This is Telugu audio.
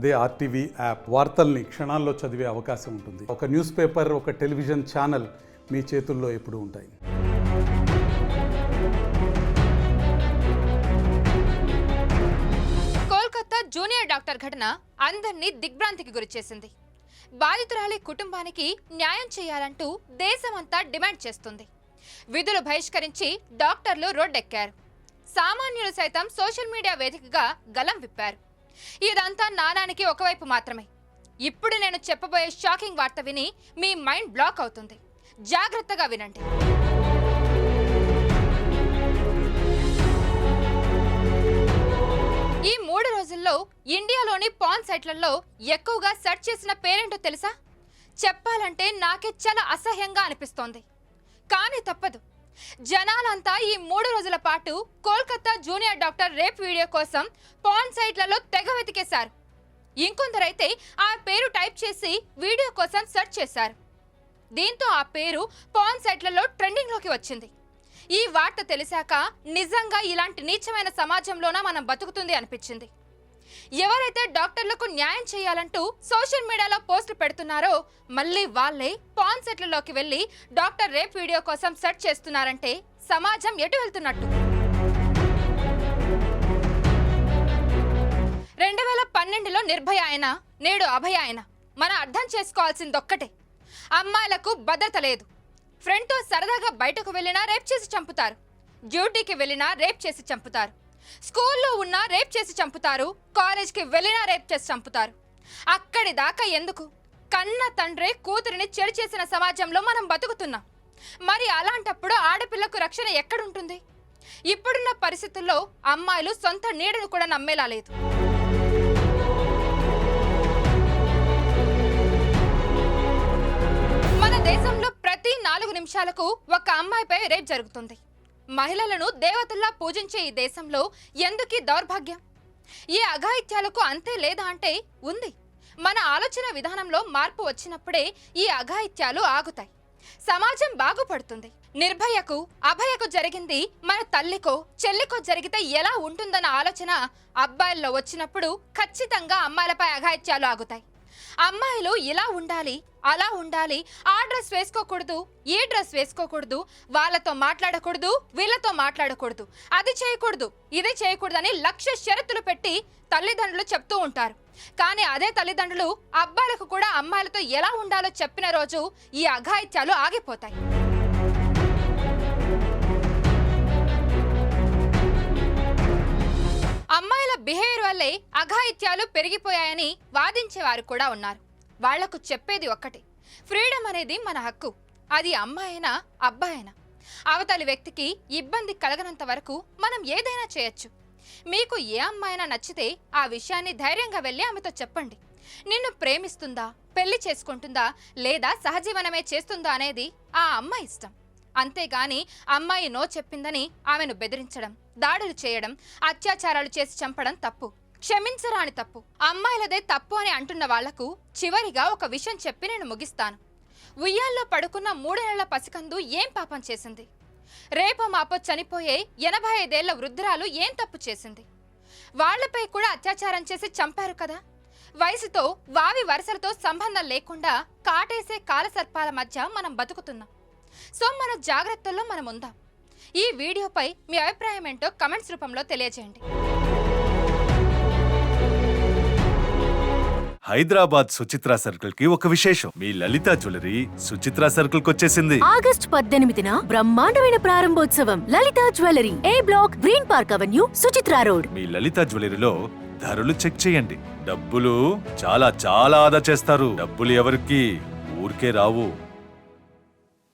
అదే ఆర్టీవీ యాప్ వార్తల్ని క్షణాల్లో చదివే అవకాశం ఉంటుంది. ఒక న్యూస్ పేపర్, ఒక టెలివిజన్ ఛానల్ మీ చేతుల్లో ఎప్పుడూ ఉంటాయి. కోల్కతా జూనియర్ డాక్టర్ ఘటన అందరినీ దిగ్భ్రాంతికి గురిచేసింది. బాధితురాలి కుటుంబానికి న్యాయం చేయాలంటూ దేశమంతా డిమాండ్ చేస్తుంది. విధులు బహిష్కరించి డాక్టర్లు రోడ్డెక్కారు. సామాన్యులు సైతం సోషల్ మీడియా వేదికగా గలం విప్పారు. ఇదంతా నానానికి ఒకవైపు మాత్రమే. ఇప్పుడు నేను చెప్పబోయే షాకింగ్ వార్త విని మీ మైండ్ బ్లాక్ అవుతుంది. జాగ్రత్తగా వినండి. ఈ 3 రోజుల్లో ఇండియాలోని పాన్ సైట్లలో ఎక్కువగా సెర్చ్ చేసిన పేరేంటో తెలుసా? చెప్పాలంటే నాకే చాలా అసహ్యంగా అనిపిస్తోంది. కానీ తప్పదు. జనాలంతా ఈ 3 రోజుల పాటు Kolkata junior doctor rape video కోసం పాన్ సైట్లలో తెగ వెతికేశారు. ఇంకొందరైతే ఆ పేరు టైప్ చేసి వీడియో కోసం సెర్చ్ చేశారు. దీంతో ఆ పేరు పాన్ సైట్లలో ట్రెండింగ్లోకి వచ్చింది. ఈ వార్త తెలిసాక నిజంగా ఇలాంటి నీచమైన సమాజంలోనే మనం బతుకుతుంది అనిపించింది. ఎవరైతే డాక్టర్లకు న్యాయం చేయాలంటూ సోషల్ మీడియాలో పోస్టులు పెడుతున్నారో మళ్ళీ వాళ్ళే పాన్ సెట్లలోకి వెళ్ళి డాక్టర్ రేప్ వీడియో కోసం సెర్చ్ చేస్తున్నారంటే సమాజం ఎటు వెళ్తున్నట్టు? 2012లో నిర్భయ అయినా నేడు అభయ అయినా మనం అర్థం చేసుకోవాల్సిందొక్కటే. అమ్మాయిలకు భద్రత లేదు. ఫ్రెండ్తో సరదాగా బయటకు వెళ్ళినా రేప్ చేసి చంపుతారు. డ్యూటీకి వెళ్ళినా రేప్ చేసి చంపుతారు. స్కూల్లో ఉన్నా రేప్ చేసి చంపుతారు. కాలేజ్కి వెళ్ళినా రేప్ చేసి చంపుతారు. అక్కడి దాకా ఎందుకు? కన్న తండ్రే కూతురిని చెడు చేసిన సమాజంలో మనం బతుకుతున్నాం. మరి అలాంటప్పుడు ఆడపిల్లకు రక్షణ ఎక్కడుంటుంది? ఇప్పుడున్న పరిస్థితుల్లో అమ్మాయిలు సొంత నీడను కూడా నమ్మేలా లేదు. మన దేశంలో ప్రతి 4 నిమిషాలకు ఒక అమ్మాయిపై రేప్ జరుగుతుంది. మహిళలను దేవతల్లా పూజించే ఈ దేశంలో ఎందుకీ దౌర్భాగ్యం? ఈ అఘాయిత్యాలకు అంతే లేదా అంటే ఉంది. మన ఆలోచన విధానంలో మార్పు వచ్చినప్పుడే ఈ అఘాయిత్యాలు ఆగుతాయి. సమాజం బాగుపడుతుంది. నిర్భయకు అభయకు జరిగింది మన తల్లికో చెల్లికో జరిగితే ఎలా ఉంటుందన్న ఆలోచన అబ్బాయిల్లో వచ్చినప్పుడు ఖచ్చితంగా అమ్మాయిలపై అఘాయిత్యాలు ఆగుతాయి. అమ్మాయిలు ఇలా ఉండాలి, అలా ఉండాలి, ఆ డ్రెస్ వేసుకోకూడదు, ఈ డ్రెస్ వేసుకోకూడదు, వాళ్ళతో మాట్లాడకూడదు, వీళ్ళతో మాట్లాడకూడదు, అది చేయకూడదు, ఇది చేయకూడదని 1,00,000 షరతులు పెట్టి తల్లిదండ్రులు చెప్తూ ఉంటారు. కానీ అదే తల్లిదండ్రులు అబ్బాయిలకు కూడా అమ్మాయిలతో ఎలా ఉండాలో చెప్పిన రోజు ఈ అఘాయిత్యాలు ఆగిపోతాయి. అమ్మాయిల బిహేవియర్ వల్లే అఘాయిత్యాలు పెరిగిపోయాయని వాదించేవారు కూడా ఉన్నారు. వాళ్లకు చెప్పేది ఒక్కటే, ఫ్రీడమ్ అనేది మన హక్కు. అది అమ్మాయినా అబ్బాయినా. అవతలి వ్యక్తికి ఇబ్బంది కలగనంత వరకు మనం ఏదైనా చేయొచ్చు. మీకు ఏ అమ్మాయినా నచ్చితే ఆ విషయాన్ని ధైర్యంగా వెళ్ళి ఆమెతో చెప్పండి. నిన్ను ప్రేమిస్తుందా, పెళ్లి చేసుకుంటుందా, లేదా సహజీవనమే చేస్తుందా అనేది ఆ అమ్మాయి ఇష్టం. అంతేగాని అమ్మాయి నో చెప్పిందని ఆమెను బెదిరించడం, దాడులు చేయడం, అత్యాచారాలు చేసి చంపడం తప్పు. క్షమించరాని తప్పు. అమ్మాయిలదే తప్పు అని అంటున్న వాళ్లకు చివరిగా ఒక విషయం చెప్పి నేను ముగిస్తాను. ఉయ్యాల్లో పడుకున్న 3 నెలల పసికందు ఏం పాపం చేసింది? రేపో మాపో చనిపోయే 85 ఏళ్ల వృద్ధురాలు ఏం తప్పు చేసింది? వాళ్లపై కూడా అత్యాచారం చేసి చంపారు కదా. వయసుతో వావి వరుసలతో సంబంధం లేకుండా కాటేసే కాలసర్పాల మధ్య మనం బతుకుతున్నాం. సో మన జాగ్రత్తల్లో మనం ఉందాం. ఈ వీడియోపై మీ అభిప్రాయం ఏంటో కమెంట్స్ రూపంలో తెలియజేయండి. హైదరాబాద్ సుచిత్ర సర్కిల్ కి ఒక విశేషం. మీ లలిత జ్యువెలరీ సుచిత్ర సర్కిల్ కి వచ్చేసింది. ఆగస్టు 18న బ్రహ్మాండమైన ప్రారంభోత్సవం. Lalitha Jewellery, A Block, Green Park Avenue, Suchitra Road. మీ లలిత జ్యువెలరీలో ధరలు చెక్ చేయండి. డబ్బులు చాలా చాలా ఆదా చేస్తారు. డబ్బులు ఎవరికి ఊరికే రావు.